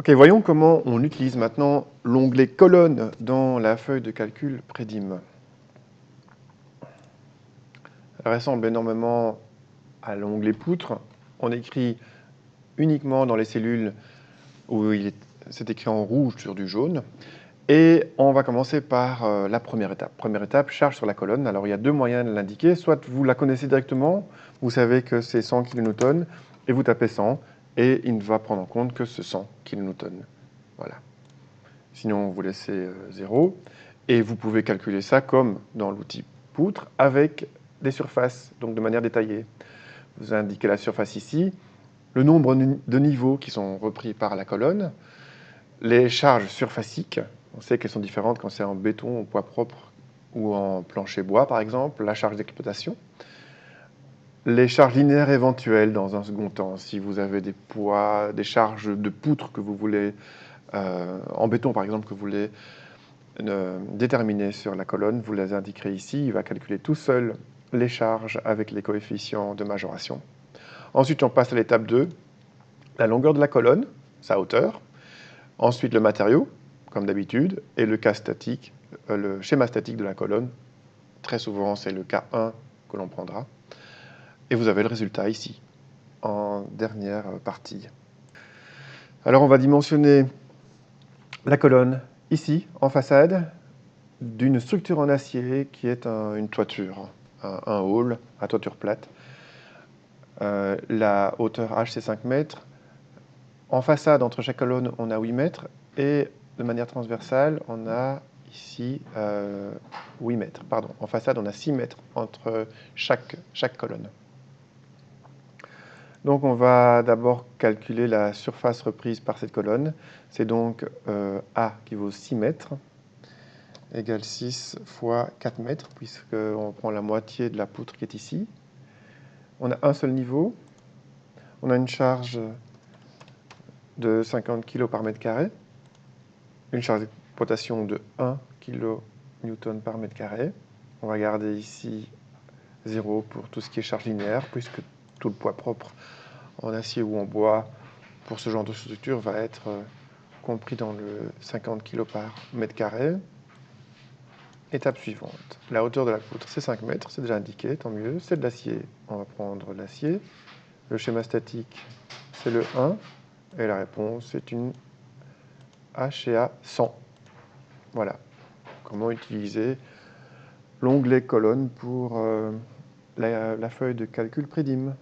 Ok, voyons comment on utilise maintenant l'onglet colonne dans la feuille de calcul Prédim. Elle ressemble énormément à l'onglet poutre. On écrit uniquement dans les cellules où c'est écrit en rouge sur du jaune. Et on va commencer par la première étape. Première étape, charge sur la colonne. Alors il y a deux moyens de l'indiquer. Soit vous la connaissez directement, vous savez que c'est 100 kN, et vous tapez 100, et il ne va prendre en compte que ce 100 kN. Voilà. Sinon, vous laissez 0. Et vous pouvez calculer ça comme dans l'outil poutre avec des surfaces, donc de manière détaillée. Vous indiquez la surface ici, le nombre de niveaux qui sont repris par la colonne, les charges surfaciques, on sait qu'elles sont différentes quand c'est en béton, en poids propre ou en plancher bois par exemple, la charge d'exploitation, les charges linéaires éventuelles dans un second temps, si vous avez des poids, des charges de poutre que vous voulez, en béton par exemple, que vous voulez déterminer sur la colonne, vous les indiquerez ici, il va calculer tout seul les charges avec les coefficients de majoration. Ensuite, on passe à l'étape 2, la longueur de la colonne, sa hauteur. Ensuite, le matériau, comme d'habitude, et le cas statique, le schéma statique de la colonne. Très souvent, c'est le cas 1 que l'on prendra. Et vous avez le résultat ici, en dernière partie. Alors, on va dimensionner la colonne ici, en façade, d'une structure en acier qui est une toiture, un hall à toiture plate. La hauteur H, c'est 5 mètres. En façade, entre chaque colonne, on a 8 mètres. Et de manière transversale, on a ici 8 mètres. Pardon, en façade, on a 6 mètres entre chaque colonne. Donc on va d'abord calculer la surface reprise par cette colonne. C'est donc A qui vaut 6 mètres, égale 6 fois 4 mètres, puisqu'on prend la moitié de la poutre qui est ici. On a un seul niveau. On a une charge de 50 kg par mètre carré, une charge d'exploitation de 1 kN par mètre carré. On va garder ici 0 pour tout ce qui est charge linéaire, puisque tout le poids propre en acier ou en bois pour ce genre de structure va être compris dans le 50 kg par mètre carré. Étape suivante, la hauteur de la poutre, c'est 5 mètres, c'est déjà indiqué, tant mieux. C'est de l'acier, on va prendre l'acier. Le schéma statique, c'est le 1. Et la réponse est une HCA 100. Voilà. Comment utiliser l'onglet colonne pour la feuille de calcul Prédim.